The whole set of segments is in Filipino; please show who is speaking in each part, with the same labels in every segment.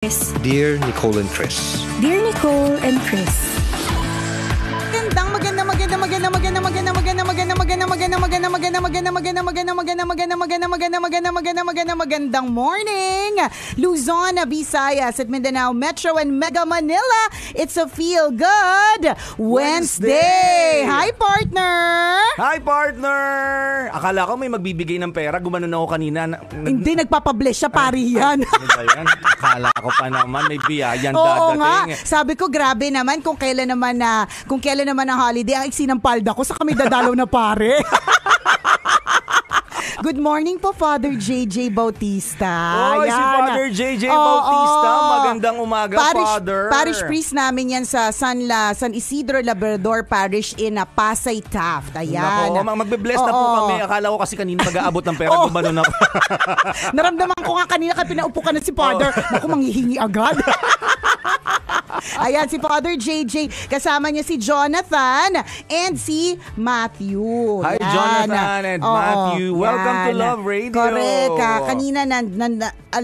Speaker 1: Chris.
Speaker 2: Dear Nicole and Chris.
Speaker 1: Dear Nicole and Chris.
Speaker 3: Magandang morning, Luzon, Visayas at Mindanao Metro and Mega Manila. It's a Feel Good Wednesday. Hi, partner.
Speaker 4: Hi, partner. Akala ko may magbibigay ng pera. Gumanon ako kanina.
Speaker 3: Hindi, nagpapabless siya, pari yan.
Speaker 4: Ano ba yan? Akala ko pa naman may biyayan
Speaker 3: Oo nga.
Speaker 4: dadating.
Speaker 3: Sabi ko, grabe naman kung kailan naman ang holiday, ang iksi ng palda ko sa kami dadalaw na pare. Good morning po, Father JJ Bautista.
Speaker 4: Oy, si Father JJ Bautista. Magandang umaga, Father.
Speaker 3: Parish priest namin yan sa San Isidro Labrador Parish in Pasay Taft. Ayan.
Speaker 4: Nako, magbe-bless na po kami. Akala ko kasi kanina mag-aabot ng pera. Gumanon ako.
Speaker 3: Naramdaman ko nga kanina kaya pinaupo ka na si Father. Naku, manghihingi agad. Ayan, si Father JJ. Kasama niya si Jonathan and si Matthew.
Speaker 4: Hi,
Speaker 3: Yan.
Speaker 4: Jonathan and Matthew. Welcome to Love Radio.
Speaker 3: Correct. Kanina,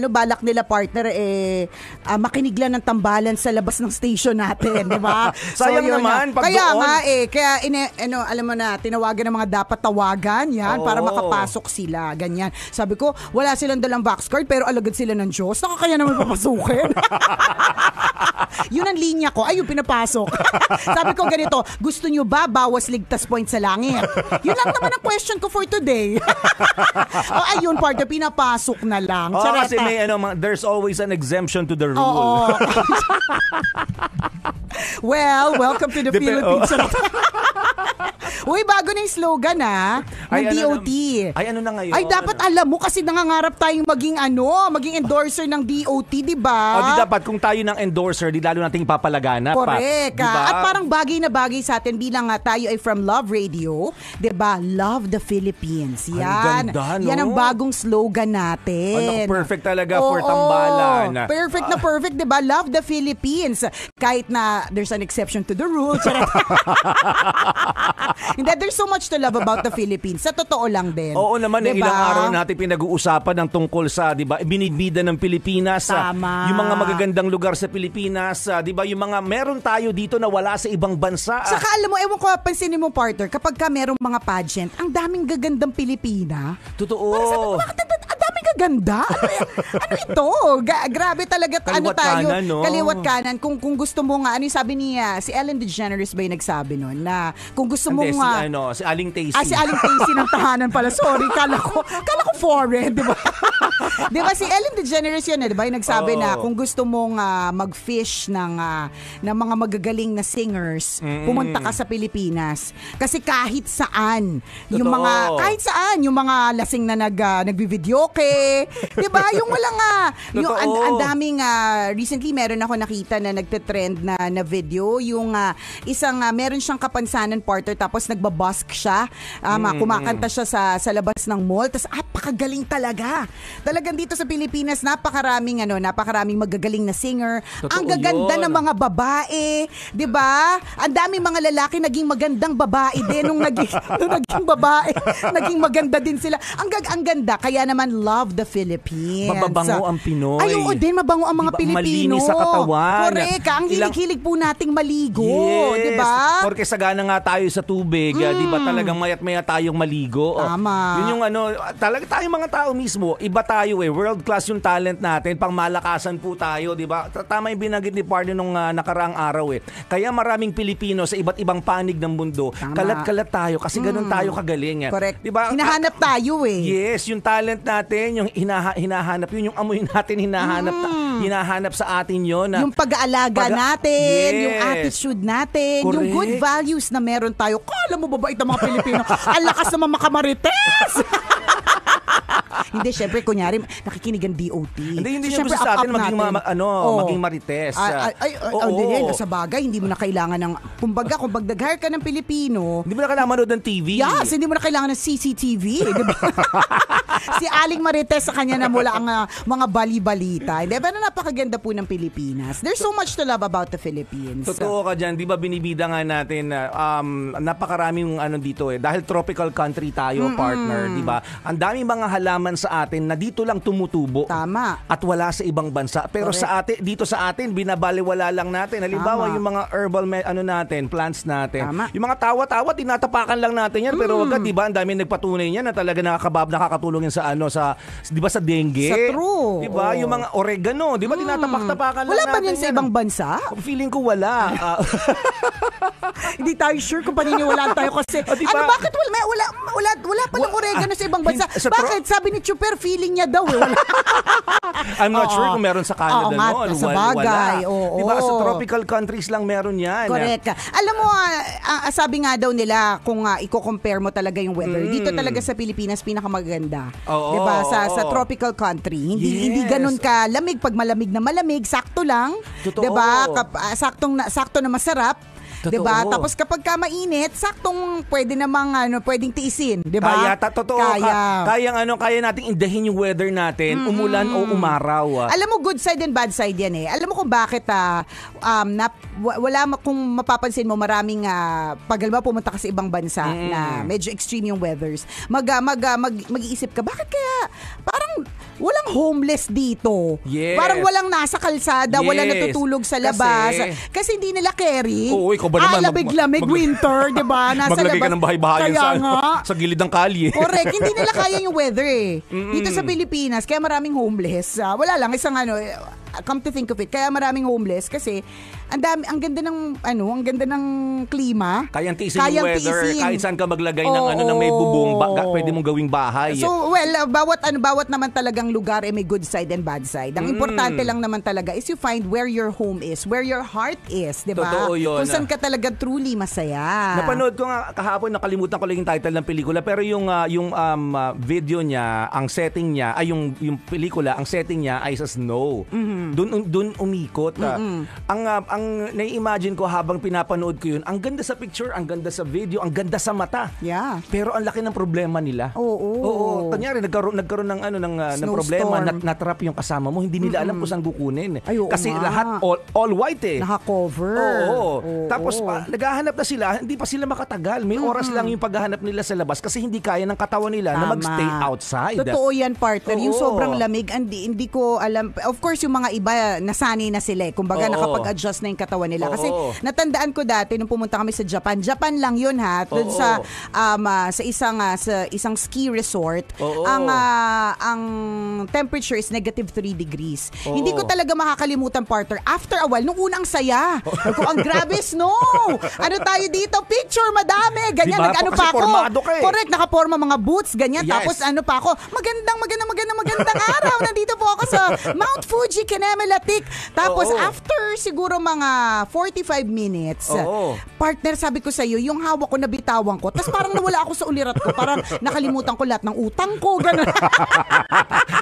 Speaker 3: balak nila, partner, makinig lang ng tambalan sa labas ng station natin, di ba?
Speaker 4: Sayang naman, pag
Speaker 3: kaya
Speaker 4: doon.
Speaker 3: nga alam mo na, tinawagan ng mga dapat tawagan, yan, para makapasok sila, ganyan. Sabi ko, wala silang dalang box card, pero alagad sila ng Diyos. Nakakaya naman papasukin. Yun ang linya ko. Ayun, pinapasok. Sabi ko ganito, gusto nyo ba bawas ligtas points sa langit? Yun lang naman ang question ko for today. Ayun, partner, pinapasok na lang.
Speaker 4: Kasi may there's always an exemption to the rule.
Speaker 3: Oo. Well, welcome to the Philippines. Uy, bago na yung slogan ng DOT.
Speaker 4: Ano na ngayon?
Speaker 3: Ay, dapat alam mo kasi nangangarap tayong maging endorser ng DOT, di ba?
Speaker 4: Di dapat kung tayo ng endorser, di lalo nating ipapalaganap.
Speaker 3: Correct.
Speaker 4: Diba?
Speaker 3: At parang bagay na bagay sa atin bilang tayo ay from Love Radio, di ba? Love the Philippines. Yan.
Speaker 4: Ang ganda, no?
Speaker 3: Yan ang bagong slogan natin.
Speaker 4: Perfect talaga for tambalan.
Speaker 3: Perfect na perfect, di ba? Love the Philippines. Kahit na there's an exception to the rule. Hindi, there's so much to love about the Philippines. Sa totoo lang din.
Speaker 4: Oo naman,
Speaker 3: diba?
Speaker 4: Ilang araw natin pinag-uusapan ng tungkol sa, di ba, binibida ng Pilipinas.
Speaker 3: Tama.
Speaker 4: Yung mga magagandang lugar sa Pilipinas, di ba, yung mga meron tayo dito na wala sa ibang bansa.
Speaker 3: Saka alam mo, ewan ko, pansinin mo, partner, kapag ka merong mga pageant, ang daming gagandang Pilipina.
Speaker 4: Totoo.
Speaker 3: Bakit ang daming gaganda? Ano ito? Grabe talaga.
Speaker 4: Kaliwat kanan, no?
Speaker 3: Kaliwat kanan. Kung gusto mo nga, yung sabi niya, si Ellen DeGeneres ba yung nagsabi nun? Na kung gusto mo nga,
Speaker 4: si Aling Tacy.
Speaker 3: si Aling Tacy ng tahanan pala. Sorry, kala ko foreign, di ba? Di ba si Ellen DeGeneres yun, di ba? Yung nagsabi na kung gusto mong mag-fish ng mga magagaling na singers, pumunta ka sa Pilipinas. Kasi kahit saan, yung mga lasing na nagbi-videoke, di ba? Yung walang ang daming recently meron ako nakita na nagte-trend na video, yung meron siyang kapansanan partner tapos nagbabusk siya, kumakanta siya sa labas ng mall, tapos napakagaling talaga. Talagang dito sa Pilipinas napakaraming magagaling na singer.
Speaker 4: Totoo,
Speaker 3: ang gaganda
Speaker 4: yun.
Speaker 3: ng mga babae, 'di ba? Ang daming mga lalaki naging magandang babae din nung naging babae, naging maganda din sila. Ang ganda, kaya naman love the Philippines.
Speaker 4: Mababango ang Pinoy.
Speaker 3: Ay, oo din, mabango ang mga Pilipino.
Speaker 4: Malinis sa katawan.
Speaker 3: Correct. Ang hilig-hilig po nating maligo,
Speaker 4: yes,
Speaker 3: 'di ba?
Speaker 4: Porque sagana nga tayo sa tubig, 'di ba? Talagang mayat-maya tayong maligo.
Speaker 3: Tama.
Speaker 4: Yun yung talaga tayong mga tao mismo, iba tayo world class yung talent natin, pangmalakasan po tayo, 'di ba? Tama yung binanggit ni partner nung nakaraang araw Kaya maraming Pilipino sa iba't ibang panig ng mundo, kalat-kalat tayo kasi ganun tayo kagaling.
Speaker 3: Correct.
Speaker 4: 'Di ba?
Speaker 3: Hinahanap tayo
Speaker 4: Yes, yung talent natin, yung hinahanap yun, yung amoy natin hinahanap sa atin yun.
Speaker 3: Yung pag-aalaga natin,
Speaker 4: yes,
Speaker 3: yung attitude natin,
Speaker 4: correct,
Speaker 3: yung good values na meron tayo. Kala mo babait ang mga Pilipino. Ang lakas naman makamarites! Hindi, syempre, kunyari, nakikinig ang DOT.
Speaker 4: Hindi so, sa atin maging marites.
Speaker 3: Hindi, sa bagay, hindi mo na kailangan ng, kumbaga, kung nag-hire ka ng Pilipino,
Speaker 4: hindi mo na kailangan manood ng TV.
Speaker 3: Yes, hindi mo na kailangan ng CCTV. Diba? Si Aling Marites sa kanya na mula ang mga bali-balita. Hindi, pero napakaganda po ng Pilipinas. There's so much to love about the Philippines.
Speaker 4: Totoo ka dyan. Di ba binibida nga natin na napakaraming dito dahil tropical country tayo, partner. Di ba? Ang daming mga halaman sa atin na dito lang tumutubo.
Speaker 3: Tama.
Speaker 4: At wala sa ibang bansa. Pero dito sa atin, binabaliwala lang natin. Halimbawa, yung mga herbal plants natin.
Speaker 3: Tama.
Speaker 4: Yung mga tawa-tawa, tinatapakan lang natin yan. Pero wag, di ba, ang dami nagpatunay niyan na talaga nakakatulong yan sa di ba, sa dengue.
Speaker 3: Sa true.
Speaker 4: Di ba? Yung mga oregano, di ba, tinatapak-tapakan lang
Speaker 3: Wala
Speaker 4: natin.
Speaker 3: ba yan sa ibang bansa?
Speaker 4: Feeling ko wala.
Speaker 3: Hindi tayo sure kung paniniwalaan tayo kasi
Speaker 4: diba?
Speaker 3: Bakit wala pa ng oregano sa ibang bansa? Bakit? Sabi ni Chuper, feeling niya daw wala.
Speaker 4: I'm not sure kung meron sa Canada noon.
Speaker 3: Sa bagay.
Speaker 4: Wala. Diba, sa tropical countries lang meron yan.
Speaker 3: Correct. Alam mo, sabi nga daw nila kung i-compare mo talaga yung weather, dito talaga sa Pilipinas pinakamaganda. Diba? Sa tropical country. Hindi ganun ka lamig. Pag malamig na malamig, sakto lang.
Speaker 4: Totoo.
Speaker 3: Diba? Sakto na masarap.
Speaker 4: Totoo.
Speaker 3: Diba? Tapos kapag ka mainit, saktong pwede namang pwedeng tiisin, diba?
Speaker 4: Totoo. Kaya nating indahin yung weather natin, umulan o umaraw.
Speaker 3: Alam mo, good side and bad side yan eh. Alam mo kung bakit kung mapapansin mo maraming pag pumunta ka sa ibang bansa na medyo extreme yung weathers, mag-iisip ka, bakit kaya parang walang homeless dito?
Speaker 4: Yes.
Speaker 3: Parang walang nasa kalsada, walang natutulog sa labas. Kasi hindi nila carry. Lamig-lamig, winter, di ba?
Speaker 4: Maglagay ka ng bahay-bahayan sa gilid ng kalye.
Speaker 3: Correct. Hindi nila kaya yung weather eh. Dito sa Pilipinas, kaya maraming homeless. Wala lang, come to think of it, kaya maraming homeless kasi ang ganda ng klima.
Speaker 4: Kayang tiisin yung weather. Kahit saan ka maglagay ng may bubong, pwede mong gawing bahay.
Speaker 3: So, bawat naman talagang lugar may good side and bad side. Ang importante lang naman talaga is you find where your home is, where your heart is, di ba?
Speaker 4: Totoo yun.
Speaker 3: Kung saan ka talaga truly masaya.
Speaker 4: Napanood ko nga kahapon, nakalimutan ko lang yung title ng pelikula, pero yung video niya, ang setting niya, yung pelikula, ang setting niya ay sa snow. Doon umikot. Ang nai-imagine ko habang pinapanood ko yun, ang ganda sa picture, ang ganda sa video, ang ganda sa mata.
Speaker 3: Yeah.
Speaker 4: Pero ang laki ng problema nila. Oo. Kanyari nagkaroon ng problema, natrap yung kasama mo, hindi nila alam kung saan kukunin. Kasi lahat all white eh.
Speaker 3: Naka-cover.
Speaker 4: Oo. Tapos naghahanap na sila, hindi pa sila makatagal. May oras lang yung paghahanap nila sa labas kasi hindi kaya ng katawan nila na magstay outside.
Speaker 3: Totoo yan, partner. Yung sobrang lamig, hindi ko alam. Of course, yung mga iba, nasanay na sila. Kumbaga, nakapag-adjust na yung katawan nila. Kasi natandaan ko dati nung pumunta kami sa Japan. Japan lang yun ha. Doon sa isang ski resort. Ang temperature is -3 degrees. Hindi ko talaga makakalimutan, partner. After a while, nung unang saya. Ang grabe snow. Ano tayo dito? Picture, madami. Ganyan,
Speaker 4: diba?
Speaker 3: nag-ano pa ako.
Speaker 4: Formado ka eh.
Speaker 3: Correct, nakaporma mga boots, ganyan.
Speaker 4: Yes.
Speaker 3: Tapos ano pa ako, magandang araw. Nandito po ako sa Mount Fuji, Kinemelatik. Tapos after siguro mga 45 minutes, partner, sabi ko sa'yo, yung hawak ko, nabitawan ko. Tapos parang nawala ako sa ulirat ko. Parang nakalimutan ko lahat ng utang ko. Ganun.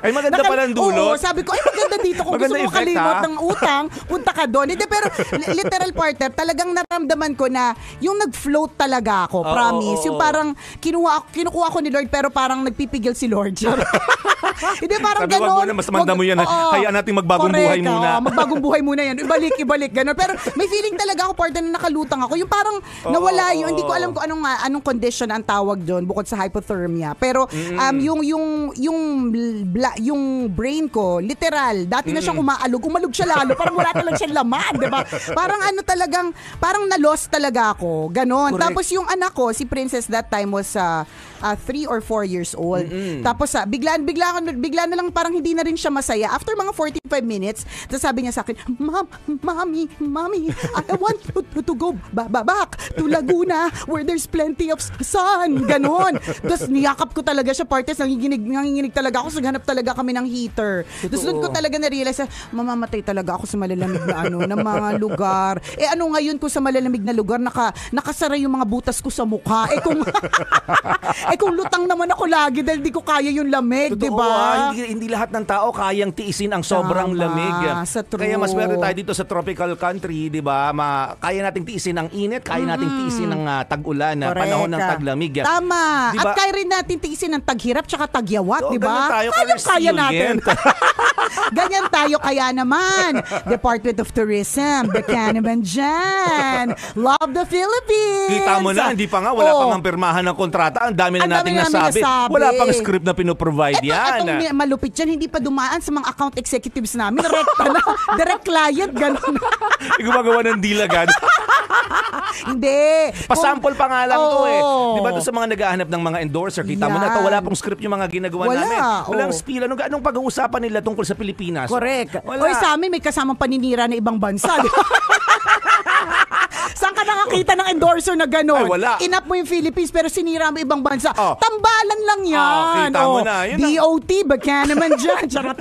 Speaker 4: Ay, maganda pala ang dulot.
Speaker 3: Oo, sabi ko, ay maganda dito. Kung gusto mo kalimot ng utang, punta ka doon. Hindi, pero literal, partner, talagang naramdaman ko na yung nag-float talaga ako, promise. Yung parang kinukuha ko ni Lord pero parang nagpipigil si Lord. Hindi, parang gano'n.
Speaker 4: Mas manda mo yan. Hayaan natin magbagong buhay muna.
Speaker 3: Magbagong buhay muna yan. Ibalik, gano'n. Pero may feeling talaga ako, partner, na nakalutang ako. Yung parang nawala yun. Hindi ko alam kung anong condition ang tawag doon bukod sa hypothermia. Pero yung brain ko, literal, dati na siyang umalog siya lalo. Parang wala talagang siyang laman, diba? Parang parang na-lost talaga ako. Ganon.
Speaker 4: Correct.
Speaker 3: Tapos yung anak ko, si Princess, that time was 3 or 4 years old. Tapos bigla na lang parang hindi na rin siya masaya. After mga 45 minutes, tapos sabi niya sa akin, Mommy, I want to go back to Laguna where there's plenty of sun. Ganon. Tapos niyakap ko talaga siya, partes, nanginginig talaga ako, naghanap talaga kami ng heater. Tapos doon ko talaga na-realize, mamamatay talaga ako sa malalamig na mga lugar. Ano ngayon ko sa malalamig na lugar, nakasara yung mga butas ko sa mukha. Kung lutang naman ako lagi dahil di ko kaya yung lamig, di ba?
Speaker 4: Hindi lahat ng tao kayang tiisin ang sobrang lamig. Kaya mas meron tayo dito sa tropical country, di ba? Kaya nating tiisin ang init, kaya nating tiisin ang tag-ulan, panahon ng taglamig.
Speaker 3: Tama.
Speaker 4: Diba?
Speaker 3: At kaya rin natin tiisin ang taghirap tsaka tagyawat, di ba?
Speaker 4: Kaya
Speaker 3: Kaya natin. Ganyan tayo kaya naman. Department of Tourism, baka naman dyan. Love the Philippines.
Speaker 4: Kita mo na, hindi pa nga, wala pang ang pirmahan ng kontrata. Ang dami na nating nasabi. Wala pang script na pinoprovide yan.
Speaker 3: Itong malupit yan, hindi pa dumaan sa mga account executives namin. Rekta na, direct client, gano'n.
Speaker 4: Gumagawa ng deal agad.
Speaker 3: Hindi.
Speaker 4: Pasample pa nga lang to eh. Di ba to sa mga naghahanap ng mga endorser, kita mo na to, wala pong script yung mga ginagawa namin. Walang spiel. Anong pag-uusapan nila tungkol sa Pilipinas?
Speaker 3: Correct. O sa amin may kasamang paninira na ibang bansa. Saan ka nakakita ng endorser na gano'n?
Speaker 4: Ay, wala.
Speaker 3: Inap mo yung Philippines pero sinira mo ibang bansa. Tambalan lang yan.
Speaker 4: Kita mo na.
Speaker 3: DOT, baka naman dyan. Charot.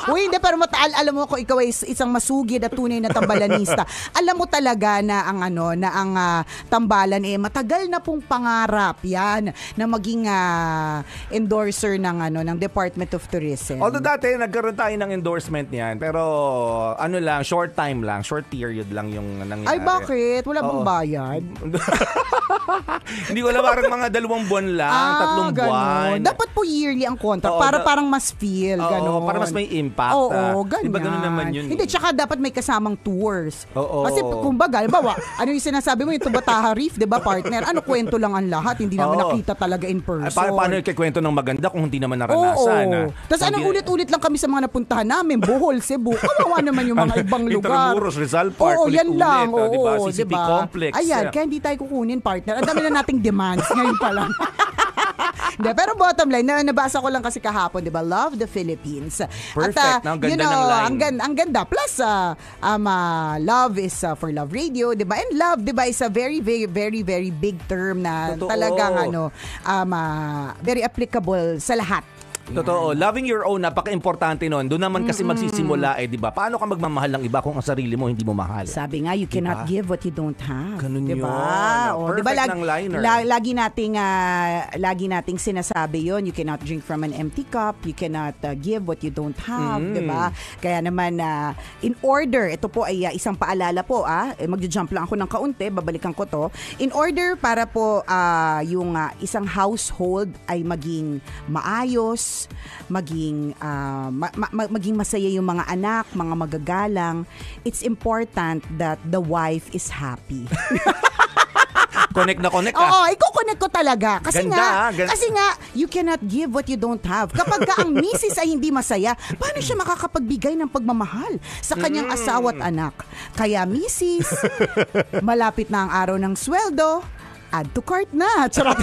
Speaker 3: Uy, hindi, pero alam mo kung ikaw ay isang masugid at tunay na tambalanista, alam mo talaga na ang tambalan matagal na pong pangarap yan na maging endorser ng Department of Tourism.
Speaker 4: Although dati nagkaroon tayo ng endorsement niyan, pero short time lang, short period lang yung nangyari.
Speaker 3: Ay, bakit? Wala bang bayad?
Speaker 4: Hindi ko alam, parang mga 2 buwan lang, 3 buwan.
Speaker 3: Dapat po yearly ang contract para parang mas feel, gano'n.
Speaker 4: Para mas may impact.
Speaker 3: Oo, ganyan.
Speaker 4: Diba ganun naman yun?
Speaker 3: Hindi, tsaka dapat may kasamang tours.
Speaker 4: Oo.
Speaker 3: Kasi kumbaga, halimbawa, ano yung sinasabi mo, yung Tubataha Reef, di ba partner? Kwento lang ang lahat, hindi naman nakita talaga in person.
Speaker 4: Paano ikikwento ng maganda kung hindi naman naranasan?
Speaker 3: Tapos ulit-ulit lang kami sa mga napuntahan namin, Bohol, Cebu, kawawa naman yung mga ibang lugar.
Speaker 4: Intramuros, Rizal Park,
Speaker 3: yan lang.
Speaker 4: diba? CCP
Speaker 3: diba?
Speaker 4: Complex.
Speaker 3: Ayan, kaya hindi tayo kukunin, partner. Ang dami na nating demands ngayon pa lang. Pero bottom line, nabasa ko lang kasi kahapon, di ba? Love the Philippines.
Speaker 4: Perfect. Ang ganda ng line.
Speaker 3: Ang ganda. Plus, love is for Love Radio, di ba? And love, di ba, is a very, very, very, very big term na talagang very applicable sa lahat.
Speaker 4: Totoo. Loving your own, napaka-importante nun. Doon naman kasi magsisimula di ba? Paano ka magmamahal ng iba kung ang sarili mo hindi mo mahal?
Speaker 3: Sabi nga, you cannot give what you don't have.
Speaker 4: Ganun
Speaker 3: diba?
Speaker 4: yun. Perfect ng liner.
Speaker 3: Lagi nating sinasabi yon. You cannot drink from an empty cup. You cannot give what you don't have. Diba? Kaya naman, in order, ito po ay isang paalala po. Magja-jump lang ako ng kaunti, babalikan ko to. In order para po yung isang household ay maging maayos, maging masaya yung mga anak, mga magagalang, it's important that the wife is happy.
Speaker 4: Connect na connect
Speaker 3: Oo, i-connect ko talaga. Kasi
Speaker 4: ganda,
Speaker 3: kasi nga, you cannot give what you don't have. Kapag ang misis ay hindi masaya, paano siya makakapagbigay ng pagmamahal sa kanyang asawa at anak? Kaya misis, malapit na ang araw ng sweldo, add to cart na. Charot.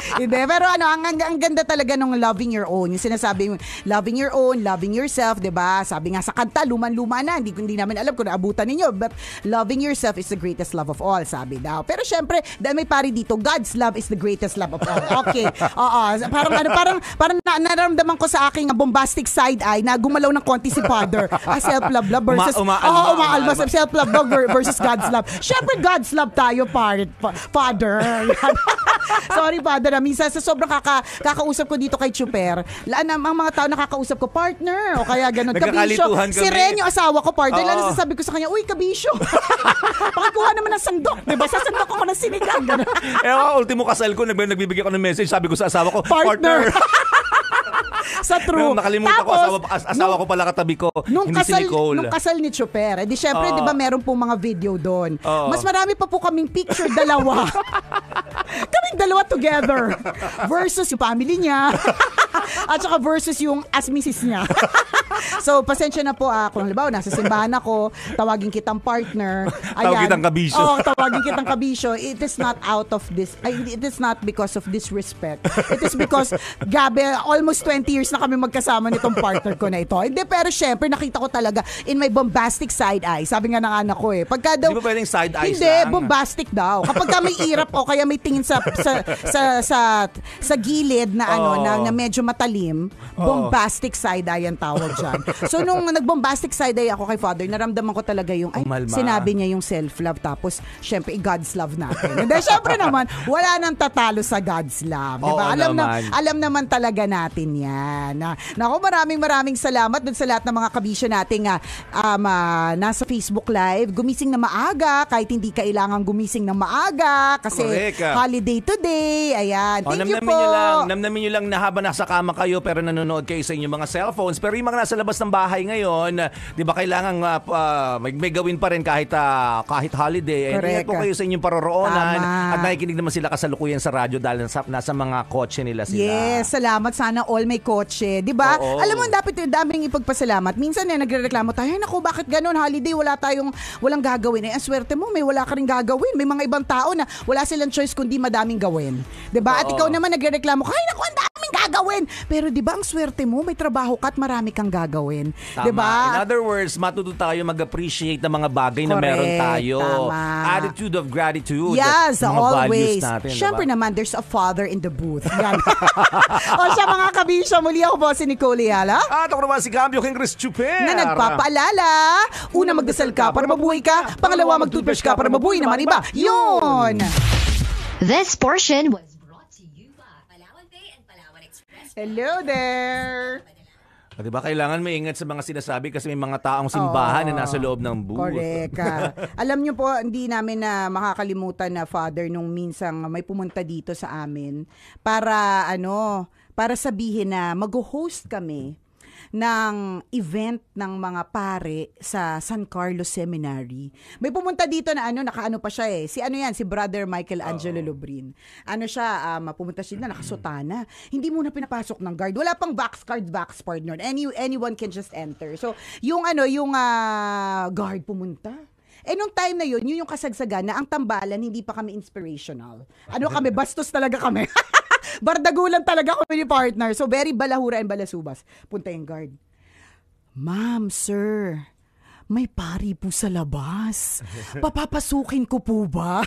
Speaker 3: Hindi, pero ang ganda talaga ng loving your own. Yung sinasabi mo, loving your own, loving yourself, 'di ba? Sabi nga sa kanta, luman-luma na. Hindi namin alam kung naabutan ninyo, but loving yourself is the greatest love of all, sabi daw. Pero syempre, dahil may pari dito, God's love is the greatest love of all. Okay. Parang nararamdaman ko sa aking bombastic side eye na gumalaw ng konti si Father. Self-love versus umaalma self-love versus God's love. Syempre God's love tayo, Father. Sorry, Father. Minsan sa sobrang kakausap ko dito kay Chuper, ang mga tao nakakausap ko, partner, o kaya ganun, kabisyo. Si Ren, yung asawa ko, partner, lang nasasabi ko sa kanya, uy, kabisyo. Pakikuha naman ng sandok, diba? Sasandok ako ng sinigang.
Speaker 4: Ultimo kasal ko, nagbibigay ko ng message, sabi ko sa asawa ko, partner.
Speaker 3: Sa true.
Speaker 4: Nakalimutan ko, asawa ko pala katabi ko, hindi si Nicole.
Speaker 3: Nung kasal ni Chuper, di syempre, di ba, meron pong mga video doon. Mas marami pa po kaming picture, dalawa. Kaming dalawa together. Versus yung family niya. At saka versus yung as-misis niya. So, pasensya na po kung halimbawa, nasa simbahan ako, tawagin kitang partner.
Speaker 4: Tawagin kitang kabisyo.
Speaker 3: Tawagin kitang kabisyo. It is not out of this, it is not because of disrespect. It is because, gabi, almost 20 years na kami magkasama nitong partner ko na ito. Hindi, pero syempre, nakita ko talaga in my bombastic side eye. Sabi nga ng anak ko Pagka daw,
Speaker 4: hindi ba pwedeng side eyes
Speaker 3: hindi, lang? Bombastic daw. Kapag ka may irap o kaya may tingin sa gilid na na medyo matalim, bombastic side eye ang tawag dyan. So nung nag-bombastic side eye ako kay Father, naramdaman ko talaga yung sinabi niya yung self-love, tapos syempre God's love natin. Hindi, syempre naman wala nang tatalo sa God's love, diba? Alam naman talaga natin yan. Naku, maraming salamat dun sa lahat ng mga kabisyo nating nasa Facebook Live. Gumising na maaga kahit hindi kailangan gumising na maaga kasi holiday today. Ayan, thank you po.
Speaker 4: Namnamin nyo lang na habang nasa kama kayo pero nanonood kayo sa inyong mga cellphones. Pero yung mga nasa labas ng bahay ngayon, di ba kailangan may gawin pa rin kahit holiday. Ingat po kayo sa inyong paroroonan. At nakikinig naman sila kasalukuyan sa radyo dahil nasa mga kotse nila sila.
Speaker 3: Yes, salamat. Sana all may kotse. Di ba? Alam mo, dapat yung daming ipagpasalamat. Minsan nagrereklamo tayo, naku, bakit ganun? Holiday, walang gagawin. Ang swerte mo, may wala ka rin gagawin. May mga ibang tao na wala silang choice kundi madaming gawin. Di ba? At ikaw naman nagrereklamo, ay naku, ang daming gagawin. Pero di ba, ang swerte mo, may trabaho ka at marami kang gagawin. Di ba?
Speaker 4: In other words, matuto tayo mag-appreciate ng mga bagay na meron tayo. Tama. Attitude of gratitude.
Speaker 3: Yes,
Speaker 4: mga
Speaker 3: always.
Speaker 4: Natin,
Speaker 3: Siyempre naman, there's a father in the booth. Yan. O siya mga kabisya, muli ako po si Nicole Yala.
Speaker 4: At ako naman si Cambio King Chris Chuper.
Speaker 3: Na nagpapaalala, una magdasal ka para mabuhay ka, pangalawa mag-toothbrush ka para mabuhay naman iba. Yun!
Speaker 1: This portion was brought to you by Palawan Pay and Palawan Express.
Speaker 3: Hello there!
Speaker 4: Diba, kailangan maingat sa mga sinasabi kasi may mga taong simbahan na nasa loob ng booth.
Speaker 3: Correct. Alam niyo po, hindi namin na makakalimutan na father nung minsang may pumunta dito sa amin para sabihin na mag-host kami ng event ng mga pare sa San Carlos Seminary. May pumunta dito na nakaano pa siya eh. Si Brother Michael Angelo Lubrin. Pumunta siya na nakasutana. Hindi muna pinapasok ng guard. Wala pang vax partner. Anyone can just enter. So, yung guard pumunta. Nung time na yun yung kasagsagan na ang tambalan, hindi pa kami inspirational. Bastos talaga kami. Bardagulan talaga kami ni partner. So, very balahura and balasubas. Punta yung guard. Ma'am, sir, may pari po sa labas. Papapasukin ko po ba?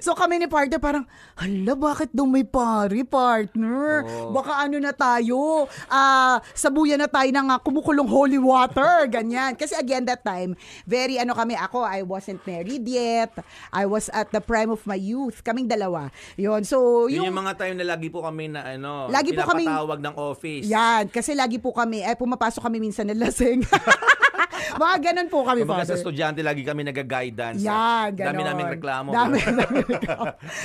Speaker 3: So kami ni partner parang, hala, bakit daw may pari, partner? Baka na tayo, sabuyan na tayo ng kumukulong holy water, ganyan. Kasi again, that time, very I wasn't married yet. I was at the prime of my youth. Kaming dalawa. Yun, so
Speaker 4: yung mga time na lagi po kami na
Speaker 3: lagi po
Speaker 4: pinapatawag ng office.
Speaker 3: Yan, kasi lagi po kami, pumapasok kami minsan ng lasing. Mga ganun po kami,
Speaker 4: Kumbaga
Speaker 3: father.
Speaker 4: sa estudyante, lagi kami nag-guidance.
Speaker 3: Yan, ganun.
Speaker 4: Dami naming reklamo.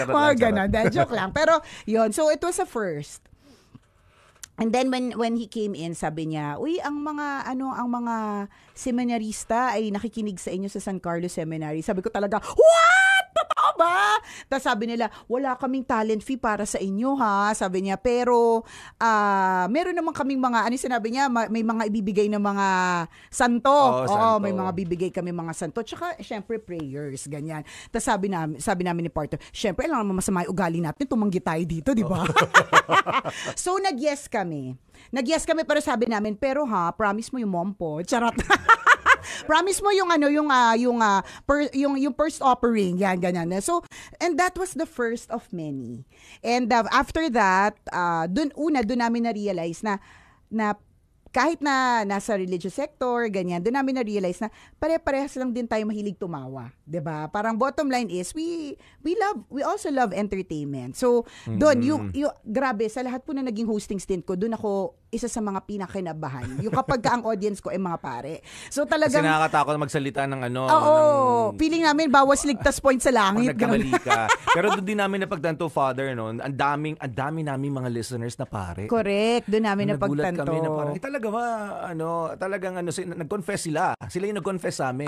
Speaker 3: Mga ganun. Joke lang. Pero, yun. So, it was a first. And then, when he came in, sabi niya, uy, ang mga seminarista ay nakikinig sa inyo sa San Carlos Seminary. Sabi ko talaga, what? Totoo ba? Tapos sabi nila, wala kaming talent fee para sa inyo, ha? Sabi niya, pero meron naman kaming mga, sinabi niya, may mga ibibigay na mga santo. Oo, may mga bibigay kami mga santo. Tsaka, syempre, prayers, ganyan. Tapos sabi namin ni partner, syempre, alam naman masama yung ugali natin, tumanggi tayo dito, di ba? So, nag-yes kami. Pero sabi namin, pero promise mo yung mom po. Charot. Promise mo yung yung first offering, yan ganyan. So, and that was the first of many. And after that, doon namin na-realize na kahit na nasa religious sector, ganyan, doon namin na-realize na pare-parehas lang din tayo mahilig tumawa. 'Di ba? Parang bottom line is, we also love entertainment. So, doon, yung grabe, sa lahat po na naging hosting stint ko, doon ako isa sa mga pinakinabahan. Yung kapag ang audience ko ay mga pare. So talagang...
Speaker 4: Kasi nakakatakot na magsalita ng
Speaker 3: feeling namin bawas ligtas point sa langit.
Speaker 4: Nagkamali ka. Pero doon din namin napagtanto, Father, ang dami namin mga listeners na pare.
Speaker 3: Correct. Doon namin napagtanto.
Speaker 4: Nagulat kami na parang, talaga ba, talagang nag-confess sila. Sila yung nag-confess sa amin.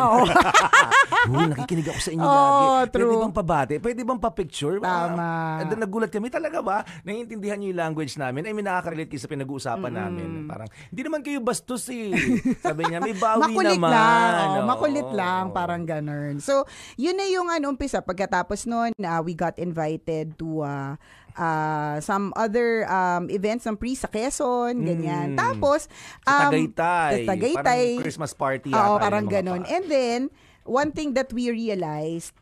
Speaker 4: Nakikinig ako sa inyo lagi.
Speaker 3: True.
Speaker 4: Pwede bang pabate? Pwede bang pa-picture?
Speaker 3: Tama.
Speaker 4: Nagulat kami, talaga ba? Naiintindihan niyo yung language namin? May nakaka-relate kayo sa pinag-uusapan namin. Parang, hindi naman kayo bastos eh. Sabi niya, may bawi naman.
Speaker 3: Makulit lang, parang ganun. So, yun na yung umpisa. Pagkatapos nun, we got invited to some other events ng pre sa Quezon, ganyan. Tapos,
Speaker 4: sa Tagaytay. Parang Christmas party.
Speaker 3: Parang ganun. And then, one thing that we realized,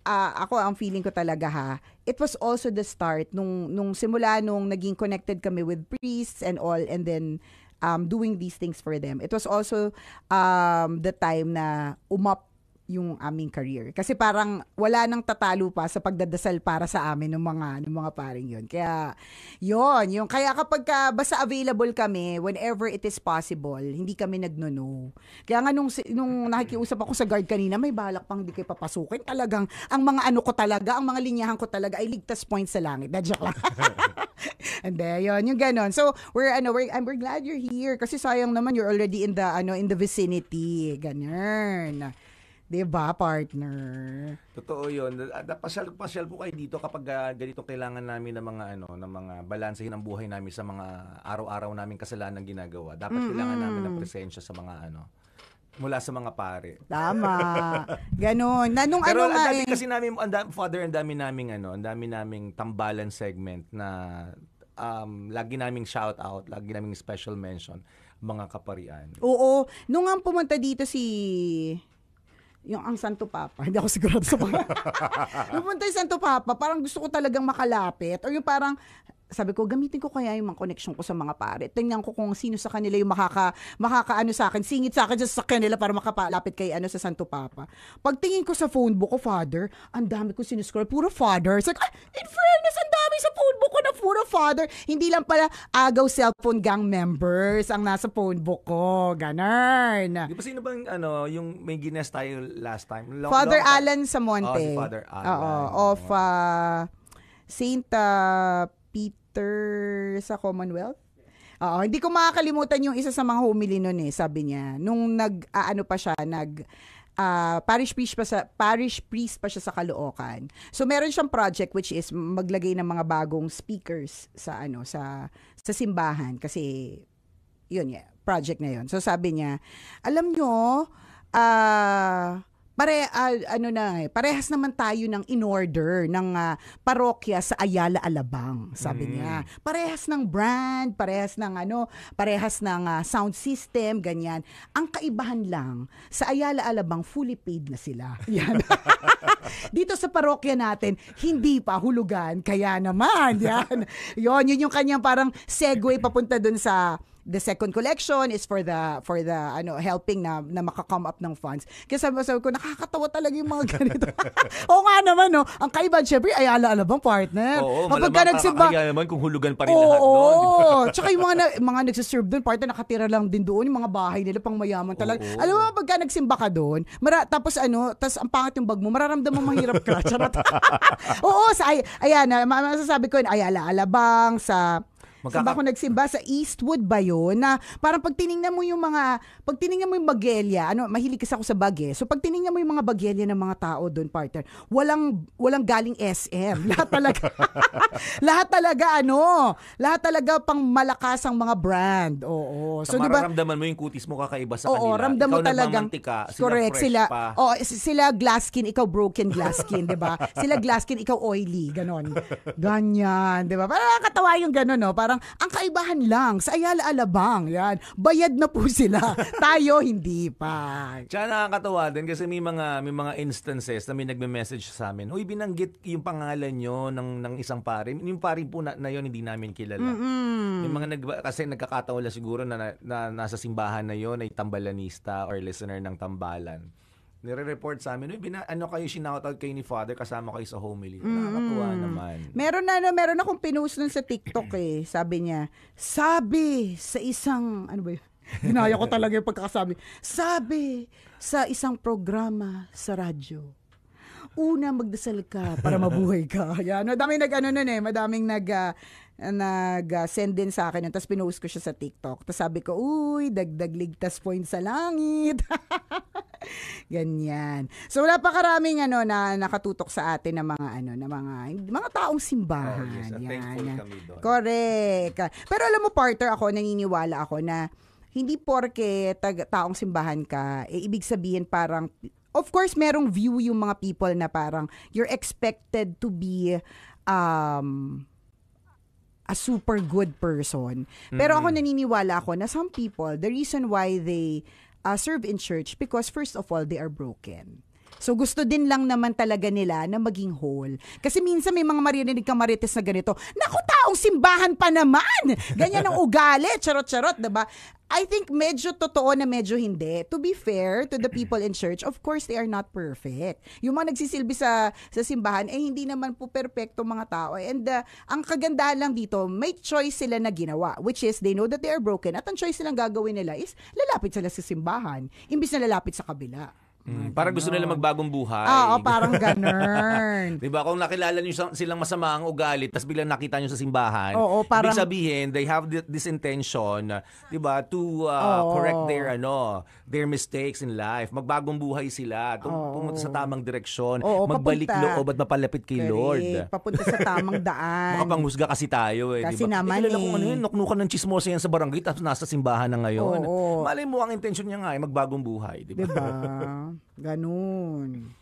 Speaker 3: ako ang feeling ko talaga it was also the start nung simula nung naging connected kami with priests and all, and then doing these things for them. It was also the time na yung aming career. Kasi parang wala nang tatalo pa sa pagdadasal para sa amin ng mga paring yun. Kaya, kaya kapag basta available kami, whenever it is possible, hindi kami nagno-no. Kaya nga nung nakikiusap ako sa guard kanina, may balak pang hindi kayo papasukin. Talagang, ang mga ang mga linyahan ko talaga ay ligtas points sa langit. Joke lang. And then, yung ganon. So, we're glad you're here kasi sayang naman you're already in the vicinity. Ganyan. Diba, partner?
Speaker 4: Totoo 'yun. Pasyal po kayo dito kapag ganito kailangan namin ng mga balansehin ang buhay namin sa mga araw-araw naming kasalanang ginagawa. Dapat kailangan namin ng presensya sa mga mula sa mga pare.
Speaker 3: Tama. Ganon.
Speaker 4: Pero ang dami kasi namin, Father, ang dami naming tambalan segment na lagi naming shout out, lagi naming special mention, mga kaparian.
Speaker 3: Oo. Nung ang pumunta dito yung ang Santo Papa, hindi ako sigurado sa mga. Nung pumunta yung Santo Papa, parang gusto ko talagang makalapit. Or yung parang, sabi ko, gamitin ko kaya yung mga connection ko sa mga pare. Tingnan ko kung sino sa kanila yung makakaano sa akin, singit sa akin sa kanila para makapalapit kay sa Santo Papa. Pagtingin ko sa phone book ko, Father, ang dami ko sinuscroll, puro Father. It's like, in fairness, ang dami sa phone book ko na puro Father. Hindi lang pala agaw cellphone gang members ang nasa phone book ko. Ganon.
Speaker 4: Di ba sino bang yung may guest tayo last time?
Speaker 3: Father Alan Samonte.
Speaker 4: Si Father Alan.
Speaker 3: Of Saint Peter sa Commonwealth. Hindi ko makakalimutan yung isa sa mga homily nun sabi niya. Nung parish priest pa siya sa Caloocan. So meron siyang project which is maglagay ng mga bagong speakers sa simbahan kasi project na yun. So sabi niya, alam nyo, parehas naman tayo ng in-order ng parokya sa Ayala Alabang, sabi niya. Parehas ng brand, parehas ng sound system, ganyan. Ang kaibahan lang, sa Ayala Alabang fully paid na sila. Yan. Dito sa parokya natin, hindi pa hulugan, kaya naman, yan. Yun yung kanyang parang segue papunta dun sa the second collection is for the helping na maka-come up ng funds. Kaya sabi ko, nakakatawa talaga yung mga ganito. Oo nga naman, no? Ang kaibahan, syempre, Ayala Alabang, partner.
Speaker 4: Oo, malamang kakakaya naman kung hulugan pa rin lahat doon.
Speaker 3: Oo, tsaka yung mga nagsiserve doon, partner, nakatira lang din doon, yung mga bahay nila, pang mayaman talaga. Oo. Alam mo, pagka nagsimba ka doon, tapos ang pangit yung bag mo, mararamdaman mong mahirap ka. Oo, masasabi ko, Ayala Alabang, saan ba ako nagsimba? Sa Eastwood ba yun? Na parang pag tinignan mo yung bagelya, mahilig kasi ako sa bag So pag tinignan mo yung mga bagelya ng mga tao doon, partner, walang galing SM. Lahat talaga pang malakas ang mga brand. Oo.
Speaker 4: So diba, mararamdaman mo yung kutis mo kakaiba sa kanila.
Speaker 3: Oo, ramdam mo talagang.
Speaker 4: Sila
Speaker 3: correct,
Speaker 4: fresh pa.
Speaker 3: Sila glass skin, ikaw broken glass skin, 'di ba? Sila glass skin, ikaw oily, ganon. Ganyan, 'di ba? Parang nakakatawa yung ganon, no? Parang ang kaibahan lang sa Ayala Alabang, yan. Bayad na po sila. Tayo hindi pa.
Speaker 4: Tsaka nakakatawa din kasi may mga instances na may nagme-message sa amin. Uy, binanggit yung pangalan nyo ng isang pare. Yung pare po na yun hindi namin kilala. May mga kasi nagkakataon lang siguro na nasa simbahan na yun ay tambalanista or listener ng tambalan. Nire-report sa amin, kayo sinoutout kayo ni Father kasama kayo sa homily. Nakakatuwa naman.
Speaker 3: Meron akong pinost nun sa TikTok Sabi niya, sabi sa isang, ano ba yun? Ginaya ko talaga yung pagkakasabi. Sabi sa isang programa sa radyo, una magdasal ka para mabuhay ka. Yan. Madaming nag-send din sa akin. Tapos pinost ko siya sa TikTok. Tapos sabi ko, uy, dagdag ligtas points sa langit. Ganyan. So wala pa karaming na nakatutok sa atin na mga taong simbahan.
Speaker 4: Yes, thankful kami doon.
Speaker 3: Correct. Pero alam mo, partner, naniniwala ako na hindi porke taong simbahan ka, ibig sabihin parang, of course, merong view yung mga people na parang you're expected to be a super good person. Pero ako naniniwala ako na some people, the reason why they serve in church because first of all, they are broken. So gusto din lang naman talaga nila na maging whole. Kasi minsan may mga maririnig kang marites na ganito, naku, taong simbahan pa naman! Ganyan ang ugali, charot-charot, diba? I think medyo totoo na medyo hindi. To be fair to the people in church, of course, they are not perfect. Yung mga nagsisilbi sa simbahan, hindi naman po perfecto mga tao. And ang kagandahan lang dito, may choice sila na ginawa, which is they know that they are broken. At ang choice silang gagawin nila is lalapit sila sa simbahan, imbis na lalapit sa kabila.
Speaker 4: Parang gusto nila magbagong buhay.
Speaker 3: Oo, parang ganun.
Speaker 4: Diba? Kung nakilala nyo silang masama ang ugali, tapos biglang nakita nyo sa simbahan,
Speaker 3: Oo, parang,
Speaker 4: ibig sabihin, they have this intention, diba, to correct their mistakes in life. Magbagong buhay sila. Pumunta sa tamang direksyon. Magbalik loob at mapalapit kay Lord.
Speaker 3: Papunta sa tamang daan.
Speaker 4: Makapanghusga kasi tayo.
Speaker 3: Kasi
Speaker 4: diba?
Speaker 3: naman
Speaker 4: kung ano yun, nuknukan ng chismosa yan sa barangay, tapos nasa simbahan na ngayon. Malay mo, ang intention niya nga ay magbagong buhay. Diba?
Speaker 3: Ganun.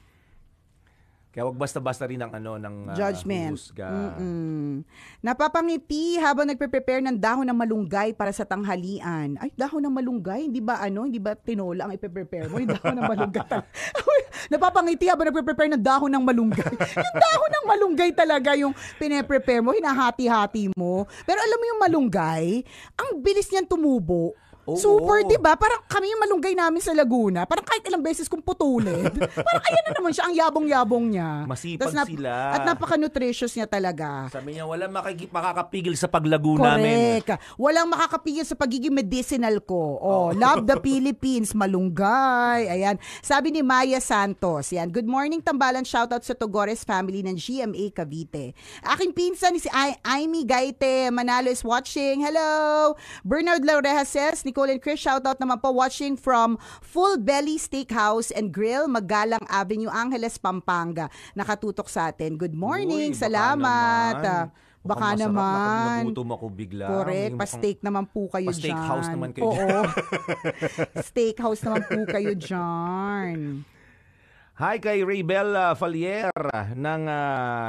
Speaker 4: Kaya wag basta-basta rin ng
Speaker 3: judgment.
Speaker 4: Husga.
Speaker 3: Napapangiti habang nagpe-prepare ng dahon ng malunggay para sa tanghalian. Ay, dahon ng malunggay, hindi ba tinola ang ipe-prepare mo? Yung dahon ng malunggay. Napapangiti habang nagpe-prepare ng dahon ng malunggay. Yung dahon ng malunggay talaga yung pine-prepare mo, hinahati-hati mo. Pero alam mo yung malunggay, ang bilis niyan tumubo. Super, diba? Parang kami yung malunggay namin sa Laguna. Parang kahit ilang beses kung putulin. Parang ayan na naman siya, ang yabong-yabong niya.
Speaker 4: Masipag sila.
Speaker 3: At napaka-nutritious niya talaga.
Speaker 4: Sabi niya, walang makakapigil sa paglago namin.
Speaker 3: Correct. Walang makakapigil sa pagiging medicinal ko. Love the Philippines, malunggay. Ayan. Sabi ni Maya Santos. Yan. Good morning, Tambalan. Shoutout sa Togores family ng GMA Cavite. Aking pinsan si Aimee Gaite Manalo is watching. Hello. Bernard Laureja says, Nicole and Chris, shoutout naman po watching from Full Belly Steakhouse and Grill, Magalang Avenue, Angeles, Pampanga. Nakatutok sa atin. Good morning. Salamat. Baka naman.
Speaker 4: Nagutom ako bigla.
Speaker 3: Correct. Pa-steak naman po kayo dyan.
Speaker 4: Pa-steakhouse naman kayo dyan.
Speaker 3: Oo. Steakhouse naman po kayo dyan.
Speaker 4: Hi kay Raybel Falier ng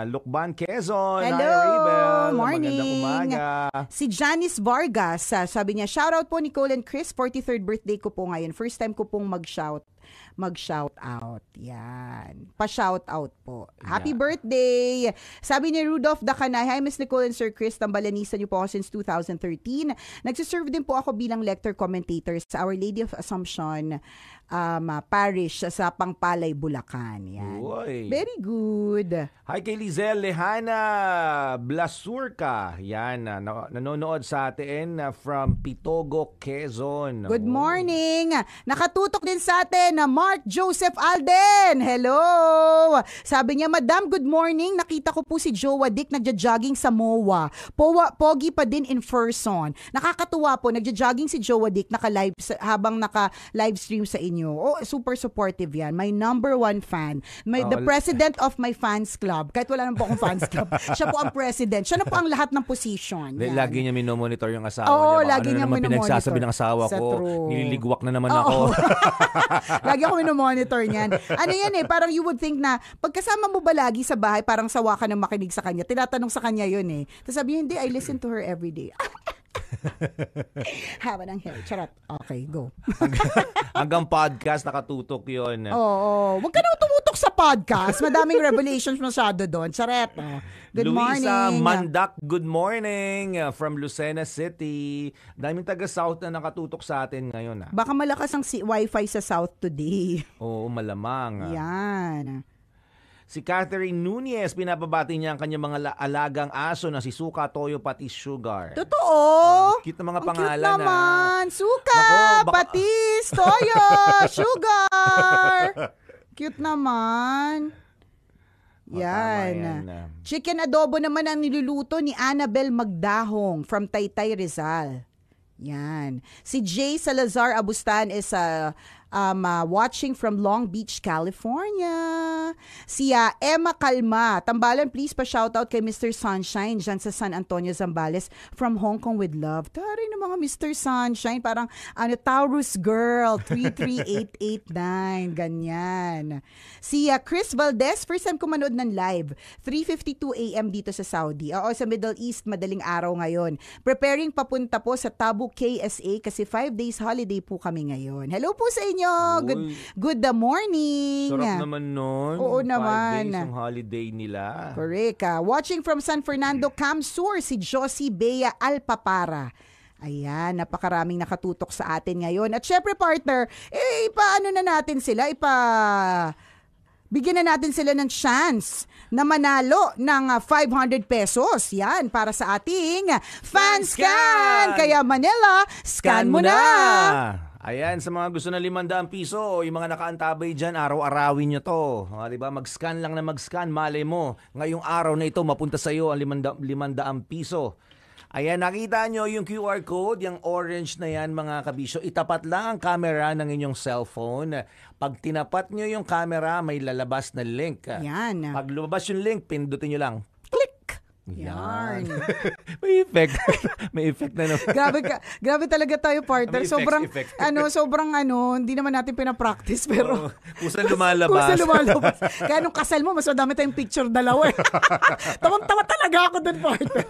Speaker 4: Lukban, Quezon.
Speaker 3: Hello,
Speaker 4: hi Raybel.
Speaker 3: morning.
Speaker 4: Magandang umaga.
Speaker 3: Si Janice Vargas, sabi niya, shoutout po Nicole and Chris, 43rd birthday ko po ngayon. First time ko pong mag-shout out. Yan. Pa-shout out po. Happy birthday! Sabi ni Rudolph Dacanay, hi Miss Nicole and Sir Chris, tambalanisan niyo po ako since 2013. Nagsiserve din po ako bilang lector commentator sa Our Lady of Assumption Parish sa Pangpalay, Bulacan. Yan.
Speaker 4: Uy.
Speaker 3: Very good.
Speaker 4: Hi kay Lizelle Lehana Blasurca. Yan, nanonood sa atin from Pitogo, Quezon.
Speaker 3: Good morning. Nakatutok din sa atin na Mark Joseph Alden. Hello. Sabi niya, Madam, good morning. Nakita ko po si Jowa Dick nagja-jogging sa MOA. Pogi pa din in person. Nakakatuwa po, nagja-jogging si Jowa Dick habang naka-live stream sa inyo. Super supportive yan. My number one fan. The president of my fans club. Kahit wala naman po akong fans club. Siya po ang president. Siya na po ang lahat ng position.
Speaker 4: Lagi niya minomonitor yung asawa niya.
Speaker 3: Lagi niya minomonitor.
Speaker 4: Pinagsasabi ng asawa ko.
Speaker 3: True.
Speaker 4: Nililigwak na naman ako.
Speaker 3: Lagi ako minomonitor niyan. Ano yan parang you would think na pagkasama mo ba lagi sa bahay, parang sawa ka ng makinig sa kanya. Tinatanong sa kanya yun Tapos sabi hindi, I listen to her every day. Haba ng hair. Charot. Okay, go.
Speaker 4: Hanggang podcast, nakatutok yun.
Speaker 3: Oo. Huwag ka na tumutok sa podcast. Madaming revelations masyado doon. Charot. Good
Speaker 4: Luisa
Speaker 3: morning.
Speaker 4: Mandak, good morning from Lucena City. Daming taga-South na nakatutok sa atin ngayon.
Speaker 3: Baka malakas ang wifi sa South today.
Speaker 4: Oo, malamang.
Speaker 3: Yan.
Speaker 4: Si Catherine Nunez, pinapabati niya ang kanyang mga alagang aso na si Suka, Toyo, pati Sugar.
Speaker 3: Totoo.
Speaker 4: Cute na mga
Speaker 3: Ang
Speaker 4: pangalan.
Speaker 3: cute naman. Suka,
Speaker 4: Nako,
Speaker 3: Patis, Toyo, Sugar. Cute naman. Yan. Chicken adobo naman ang niluluto ni Annabel Magdahong from Taytay, Rizal. Yan. Si Jay Salazar Abustan is watching from Long Beach, California. Si Emma Calma, Tambalan, please pa-shoutout kay Mr. Sunshine dyan sa San Antonio, Zambales from Hong Kong with love. Taray ng mga Mr. Sunshine, parang Taurus Girl, 33889, ganyan. Si Chris Valdez, first time ko manood ng live, 3:52 a.m. dito sa Saudi. Sa Middle East, madaling araw ngayon. Preparing papunta po sa Tabu KSA kasi 5 days holiday po kami ngayon. Hello po sa inyo inyo. Good morning.
Speaker 4: Sarap naman nun.
Speaker 3: Oo naman.
Speaker 4: 5 days ang holiday nila.
Speaker 3: Correct. Watching from San Fernando, Camsur, si Josie Bea Alpapara. Ayan, napakaraming nakatutok sa atin ngayon. At syempre partner, paano na natin sila? Bigyan na natin sila ng chance na manalo ng 500 pesos. Yan, para sa ating Fan Scan. Kaya Manila, scan mo na!
Speaker 4: Ayan, sa mga gusto na 500 piso, yung mga nakaantabay dyan, araw-arawin nyo to. Diba? Mag-scan lang na mag-scan, malay mo. Ngayong araw na ito, mapunta sa'yo ang 500 piso. Ayan, nakita nyo yung QR code, yung orange na yan mga kabisyo. Itapat lang ang camera ng inyong cellphone. Pag tinapat nyo yung camera, may lalabas na link.
Speaker 3: Yan.
Speaker 4: Pag lumabas yung link, pindutin nyo lang.
Speaker 3: Click!
Speaker 4: Yan. May effect. May effect na naman.
Speaker 3: Grabe talaga tayo, partner.
Speaker 4: May
Speaker 3: Sobrang
Speaker 4: effects.
Speaker 3: sobrang hindi naman natin pinapractice pero
Speaker 4: Kusa lumalabas.
Speaker 3: Kaya nung kasal mo, mas madami tayong picture dalawa. Tawang-tawa talaga ako dun, partner.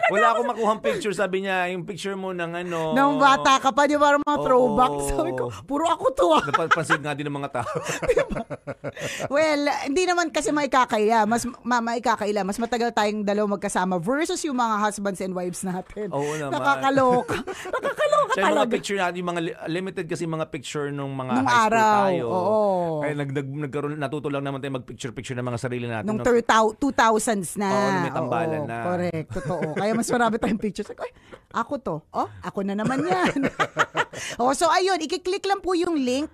Speaker 4: Wala akong makuhang picture, sabi niya, yung picture mo ng
Speaker 3: Nung bata ka pa, di ba, mga throwback. Sabi ko, puro ako to.
Speaker 4: Napapansin nga din ng mga tao.
Speaker 3: Diba? Well, hindi naman kasi maikakaila. Mas matagal tayong dalawa magkasama versus yung mga husbands and wives natin.
Speaker 4: Oo naman.
Speaker 3: Nakakaloka
Speaker 4: Siya
Speaker 3: talaga.
Speaker 4: mga picture natin, yung mga limited kasi mga picture nung mga
Speaker 3: Nung
Speaker 4: high school
Speaker 3: araw,
Speaker 4: tayo.
Speaker 3: oo.
Speaker 4: Kaya natuto lang naman tayo mag-picture-picture ng mga sarili natin.
Speaker 3: Nung 2000s na.
Speaker 4: Oo, may tambalan na.
Speaker 3: Correct, totoo. Kaya mas marami tayong pictures. Ay, ako to. Ako na naman yan. So ayun, i-click lang po yung link.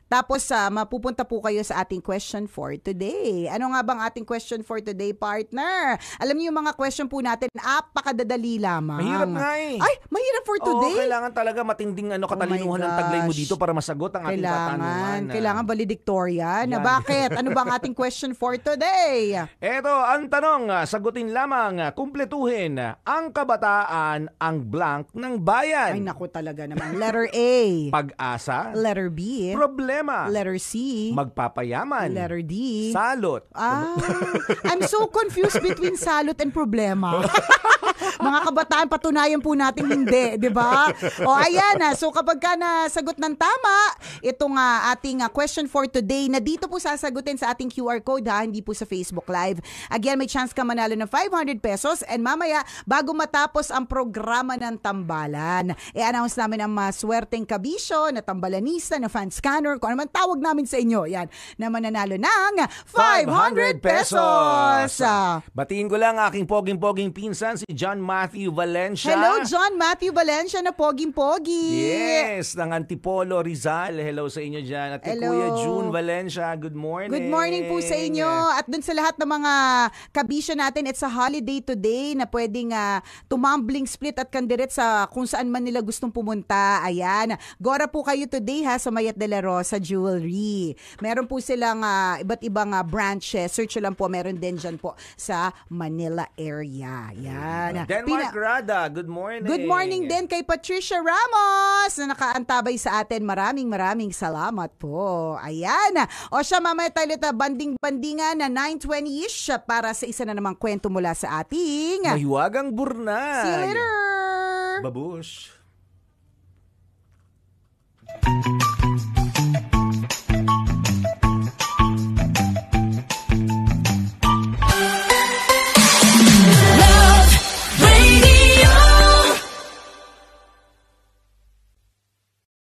Speaker 3: Tapos mapupunta po kayo sa ating question for today. Ano nga bang ating question for today, partner? Alam niyo yung mga question po natin, napakadadali lamang.
Speaker 4: Mahirap nga eh.
Speaker 3: Ay, mahirap for today?
Speaker 4: Oo, kailangan talaga matinding katalinuhan ng taglay mo dito para masagot ang ating katanungan.
Speaker 3: Kailangan valedictorian. Bakit? Ano ba ang ating question for today?
Speaker 4: Eto, ang tanong, sagutin lamang, kumpletuhin, ang kabataan ang blank ng bayan.
Speaker 3: Ay, naku talaga naman. Letter A.
Speaker 4: Pag-asa.
Speaker 3: Letter B.
Speaker 4: Problema.
Speaker 3: Letter C.
Speaker 4: Magpapayaman.
Speaker 3: Letter D.
Speaker 4: Salot.
Speaker 3: I'm so confused between salot and problema. Mga kabataan, patunayan po natin hindi, di ba? Ayan na. So kapag ka nasagot ng tama, itong ating question for today na dito po sasagutin sa ating QR code hindi po sa Facebook Live. Again, may chance ka manalo ng 500 pesos and mamaya, bago matapos ang programa ng tambalan, i-announce namin ang maswerteng kabisyo na tambalanista, na fan scanner, kung ano man tawag namin sa inyo, yan, na mananalo ng 500 pesos.
Speaker 4: Batiin ko lang aking poging-poging pinsan, si John Matthew Valencia.
Speaker 3: Hello, John Matthew Valencia na poging-pogi.
Speaker 4: Yes, ng Antipolo, Rizal. Hello sa inyo dyan. At kay Kuya June Valencia, good morning.
Speaker 3: Good morning po sa inyo. At dun sa lahat ng mga kabisyo natin, it's a holiday today na pwedeng tumambling split at kandiret sa kung saan man nila gustong pumunta. Ayan. Gora po kayo today sa Mayat de la Rosa Jewelry. Meron po silang iba't ibang branches. Search lang po. Meron din dyan po sa Manila area. Yan.
Speaker 4: Denmark Rada, good morning.
Speaker 3: Good morning din kay Patricia Ramos na nakaantabay sa atin. Maraming salamat po. Ayan. O siya, mamaya tayo banding-bandingan na 9:20-ish para sa isa na namang kwento mula sa ating
Speaker 4: Mahiwagang Burnay.
Speaker 3: See you later.
Speaker 4: Babush.